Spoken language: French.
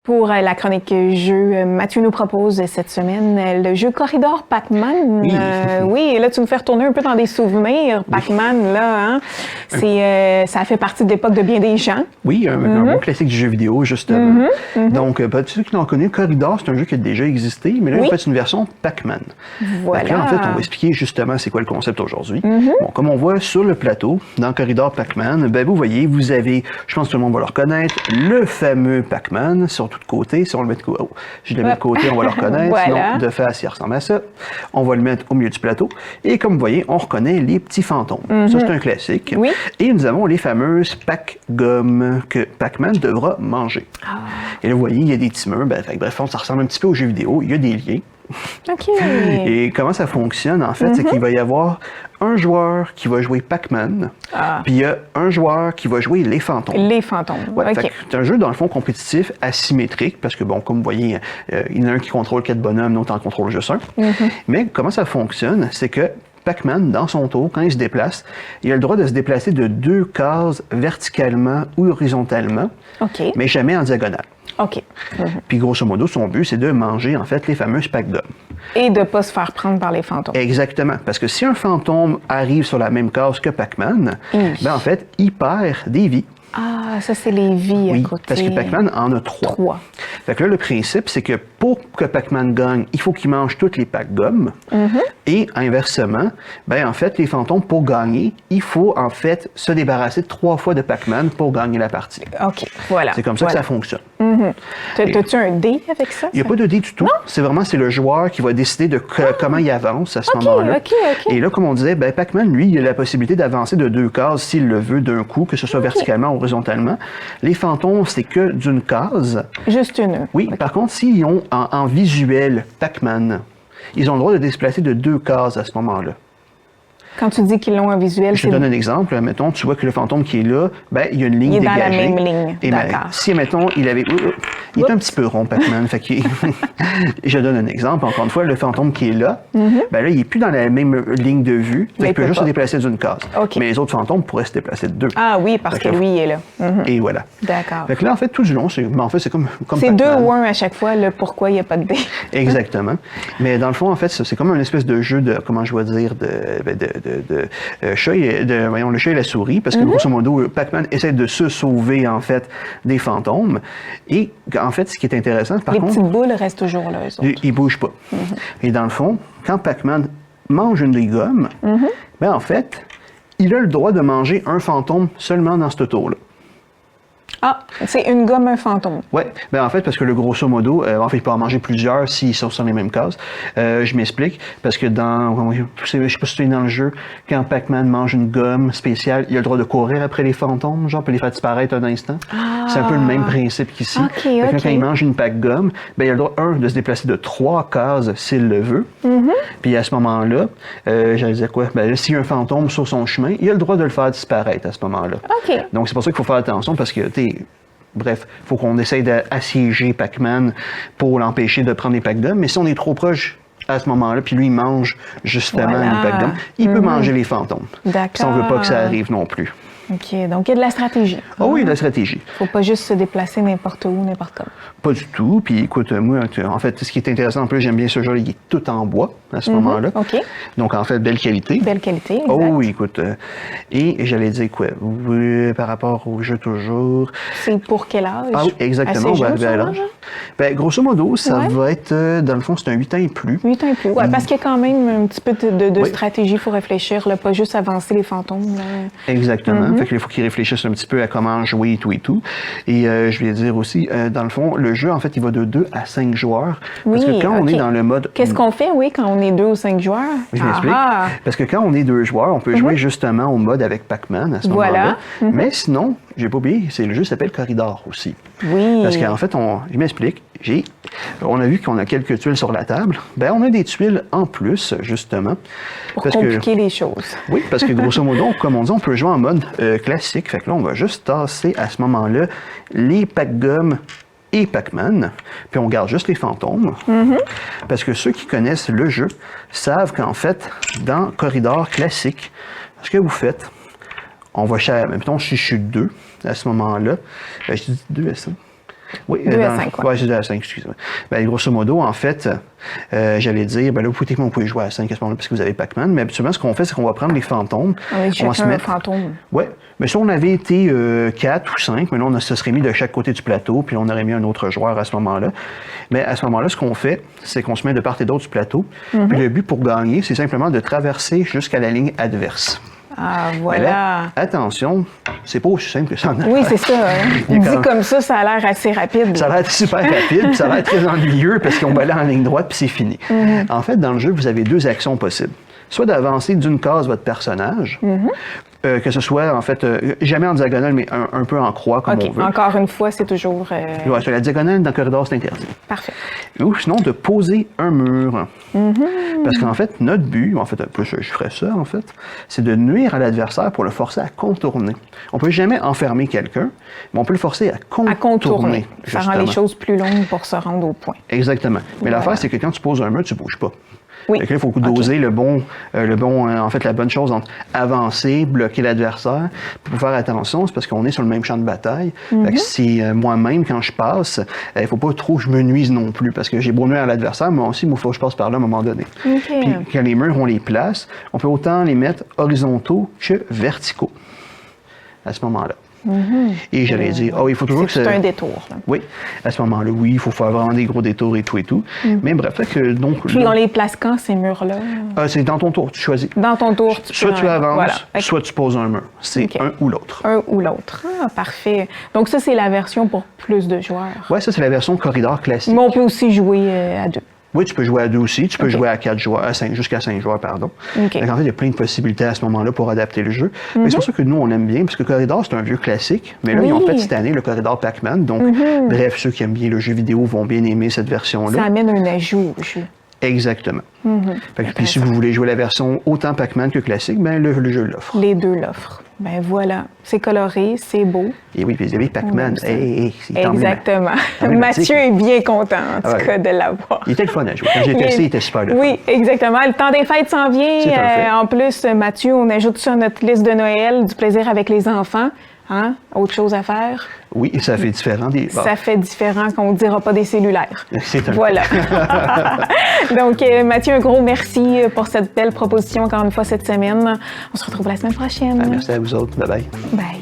Pour la chronique jeu, Mathieu nous propose cette semaine le jeu Corridor Pac-Man. Oui. Oui, et là, tu nous fais retourner un peu dans des souvenirs. Pac-Man, là, hein, ça a fait partie de l'époque de bien des gens. Oui, un bon classique du jeu vidéo, justement. Donc, pour ceux qui l'ont connu, Corridor, c'est un jeu qui a déjà existé, mais là, Oui. en fait, c'est une version Pac-Man. Voilà. Là, en fait, on va expliquer justement c'est quoi le concept aujourd'hui. Bon, comme on voit sur le plateau, dans Corridor Pac-Man, ben, vous voyez, vous avez, je pense que tout le monde va le reconnaître, le fameux Pac-Man sur tous côtés. Si on le met de côté, je le mets de côté, on va le reconnaître. Voilà. Sinon, de face, il ressemble à ça. On va le mettre au milieu du plateau. Et comme vous voyez, on reconnaît les petits fantômes. Ça, c'est un classique. Oui. Et nous avons les fameuses Pac-Gommes que Pac-Man devra manger. Et là, vous voyez, il y a des petits murs. Ben, bref, ça ressemble un petit peu aux jeux vidéo. Il y a des liens. OK. Et comment ça fonctionne, en fait, c'est qu'il va y avoir un joueur qui va jouer Pac-Man, puis il y a un joueur qui va jouer les fantômes. Les fantômes. Ouais, OK. fait que c'est un jeu, dans le fond, compétitif, asymétrique, parce que, bon, comme vous voyez, il y en a un qui contrôle 4 bonhommes, l'autre en contrôle juste un. Mais comment ça fonctionne, c'est que Pac-Man, dans son tour, quand il se déplace, il a le droit de se déplacer de 2 cases verticalement ou horizontalement, OK. mais jamais en diagonale. OK. Puis, grosso modo, son but, c'est de manger, en fait, les fameuses Pac-Gommes. Et de ne pas se faire prendre par les fantômes. Exactement. Parce que si un fantôme arrive sur la même case que Pac-Man, ben en fait, il perd des vies. Ah, ça, c'est les vies à Oui, côté. parce que Pac-Man en a 3. 3. Fait que là, le principe, c'est que pour que Pac-Man gagne, il faut qu'il mange toutes les Pac-Gommes. Et inversement, ben en fait, les fantômes, pour gagner, il faut en fait se débarrasser 3 fois de Pac-Man pour gagner la partie. OK, voilà. C'est comme ça que ça fonctionne. T'as-tu un dé avec ça? Il n'y a pas de dé du tout. C'est le joueur qui va décider de comment il avance à ce moment-là. OK. Et là, comme on disait, ben, Pac-Man, lui, il a la possibilité d'avancer de 2 cases s'il le veut d'un coup, que ce soit verticalement ou horizontalement. Les fantômes, c'est que d'une case. Juste une. Oui, par contre, s'ils ont en visuel Pac-Man, ils ont le droit de déplacer de 2 cases à ce moment-là. Quand tu dis qu'ils l'ont en visuel, Je te donne un exemple. Mettons, tu vois que le fantôme qui est là, ben, il y a une ligne Il est dans dégagée. la même ligne. Et ben, D'accord. si, mettons, il avait... il est un petit peu rond, Pac-Man. Fait que je donne un exemple. Encore une fois, le fantôme qui est là, ben là, il n'est plus dans la même ligne de vue. Fait qu'il peut juste se déplacer d'une case. OK. Mais les autres fantômes pourraient se déplacer de 2. Ah oui, parce que lui, il est là. Et voilà. D'accord. Fait que là, en fait, tout du long, c'est comme C'est 2 Pac-Man. ou 1 à chaque fois, le pourquoi il n'y a pas de dé. Exactement. Mais dans le fond, en fait, c'est comme une espèce de jeu de, comment je dois dire, chat et, le chat et la souris, parce que grosso modo, Pac-Man essaie de se sauver, en fait, des fantômes. Et, en fait, ce qui est intéressant, par Les contre... petites boules restent toujours là, eux autres. Ils bougent pas. Et dans le fond, quand Pac-Man mange une des gommes, ben en fait, il a le droit de manger un fantôme seulement dans ce tour-là. Ah, c'est une gomme, un fantôme. Oui, ben en fait, parce que le grosso modo, en fait, il peut en manger plusieurs s'ils sont sur les mêmes cases. Je m'explique, parce que je sais pas si tu es dans le jeu, quand Pac-Man mange une gomme spéciale, il a le droit de courir après les fantômes, genre, pour les faire disparaître un instant. C'est un peu le même principe qu'ici. OK. Quand il mange une Pac-Gomme, ben il a le droit, de se déplacer de 3 cases s'il le veut. Puis à ce moment-là, j'allais dire quoi? Ben là, s'il y a un fantôme sur son chemin, il a le droit de le faire disparaître à ce moment-là. OK. Donc c'est pour ça qu'il faut faire attention, parce que, bref, il faut qu'on essaye d'assiéger Pac-Man pour l'empêcher de prendre les Pac-Gommes. Mais si on est trop proche à ce moment-là, puis lui, il mange justement Voilà. les Pac-Gommes, il peut manger les fantômes. D'accord. Puis on ne veut pas que ça arrive non plus. OK, donc il y a de la stratégie. Ah oui, la stratégie. Faut pas juste se déplacer n'importe où, n'importe comment. Pas du tout. Puis écoute, moi, en fait, ce qui est intéressant, en plus, j'aime bien ce jeu, il est tout en bois à ce moment-là. OK. Donc, en fait, belle qualité. Belle qualité, exact. Oh oui, écoute. Et j'allais dire quoi? Oui, par rapport au jeu toujours. C'est pour quel âge? Ah oui, exactement. Assez jeune, Ben, son alors, âge, hein? ben, grosso modo, ça Ouais. va être, dans le fond, c'est un 8 ans et plus. 8 ans et plus. Ouais, parce qu'il y a quand même un petit peu de Oui. stratégie, il faut réfléchir, là, pas juste avancer les fantômes. Là. Exactement. Fait qu'il faut qu'ils réfléchissent un petit peu à comment jouer et tout et tout. Et je vais dire aussi, dans le fond, le jeu, en fait, il va de 2 à 5 joueurs. Parce Oui, que quand on OK. est dans le mode... Qu'est-ce qu'on fait, oui, quand on est 2 ou 5 joueurs? Je m'explique. Ah, Parce que quand on est 2 joueurs, on peut jouer justement au mode avec Pac-Man à ce moment-là. Mais sinon, j'ai pas oublié, le jeu s'appelle Corridor aussi. oui. Parce qu'en fait, je m'explique, on a vu qu'on a quelques tuiles sur la table. Ben, on a des tuiles en plus, justement. Pour parce compliquer les choses. Oui, parce que grosso modo, comme on dit, on peut jouer en mode classique. Fait que là, on va juste tasser à ce moment-là les Pac-Gommes et Pac-Man, puis on garde juste les fantômes. Parce que ceux qui connaissent le jeu savent qu'en fait, dans Corridor classique, ce que vous faites, on va mettons, si je suis 2 à ce moment-là, je dis 2 à ça. Oui, 2 à 5, ouais, c'est 2 à 5, excusez-moi. Ben, grosso modo, en fait, j'allais dire, ben là, vous pouvez jouer à 5 à ce moment-là parce que vous avez Pac-Man, mais habituellement, ce qu'on fait, c'est qu'on va prendre les fantômes. On va se mettre un fantôme. Oui, mais si on avait été 4 ou 5, mais là, on se serait mis de chaque côté du plateau, puis on aurait mis un autre joueur à ce moment-là. Mais à ce moment-là, ce qu'on fait, c'est qu'on se met de part et d'autre du plateau. Puis le but pour gagner, c'est simplement de traverser jusqu'à la ligne adverse. Ah, voilà. Mais là, attention, c'est pas aussi simple que ça. Oui, c'est ça. Hein? Dit comme ça a l'air assez rapide. Ça va être super rapide, puis ça va être très ennuyeux parce qu'on va aller en ligne droite, puis c'est fini. En fait, dans le jeu, vous avez 2 actions possibles. Soit d'avancer d'une case votre personnage, que ce soit, en fait, jamais en diagonale, mais un peu en croix, comme on veut. Encore une fois, c'est toujours... Ouais, sur la diagonale, dans le corridor, c'est interdit. Parfait. Ou sinon, de poser un mur. Parce qu'en fait, notre but, en fait, un peu, je ferais ça, en fait, c'est de nuire à l'adversaire pour le forcer à contourner. On peut jamais enfermer quelqu'un, mais on peut le forcer à contourner. Ça rend les choses plus longues pour se rendre au point. Exactement. Mais l'affaire, c'est que quand tu poses un mur, tu bouges pas. Oui. Fait que là, il faut doser en fait, la bonne chose entre avancer, bloquer l'adversaire. Pour faire attention, c'est parce qu'on est sur le même champ de bataille. Fait que si moi-même, quand je passe, il faut pas trop que je me nuise non plus, parce que j'ai beau nuire à l'adversaire, mais aussi, il faut que je passe par là à un moment donné. Puis quand les murs, on les place, on peut autant les mettre horizontaux que verticaux à ce moment-là. Et j'allais dire, il faut toujours que c'est un détour. Là. Oui, à ce moment-là, oui, il faut faire vraiment des gros détours et tout. Mais bref, fait que donc. Puis on les place quand, ces murs-là? C'est dans ton tour, tu choisis. Dans ton tour, soit tu avances, soit tu poses un mur. C'est un ou l'autre. Un ou l'autre. Ah, parfait. Donc ça, c'est la version pour plus de joueurs. Oui, ça, c'est la version corridor classique. Mais on peut aussi jouer à 2. Oui, tu peux jouer à 2 aussi. Tu peux jouer à 4 joueurs, jusqu'à 5 joueurs, pardon. Donc, en fait, il y a plein de possibilités à ce moment-là pour adapter le jeu. Mais c'est pour ça que nous, on aime bien, parce que Corridor, c'est un vieux classique. Mais là, ils ont fait cette année le Corridor Pac-Man. Donc, bref, ceux qui aiment bien le jeu vidéo vont bien aimer cette version-là. Ça amène un ajout au jeu. Exactement. Fait que, puis si vous voulez jouer la version autant Pac-Man que classique, ben le jeu l'offre. Les deux l'offrent. Ben voilà, c'est coloré, c'est beau. Et oui, puis vous avez Pac-Man. Exactement. Mathieu est bien content, en tout cas, de l'avoir. Il était le fun à jouer. Quand j'ai testé, il était super le fun. Oui, exactement. Le temps des fêtes s'en vient. En plus, Mathieu, on ajoute sur notre liste de Noël du plaisir avec les enfants. Hein? Autre chose à faire? Oui, ça fait différent des... Ça fait différent qu'on ne dira pas des cellulaires. C'est un Voilà. Donc, Mathieu, un gros merci pour cette belle proposition, encore une fois, cette semaine. On se retrouve la semaine prochaine. Merci à vous autres. Bye-bye. Bye.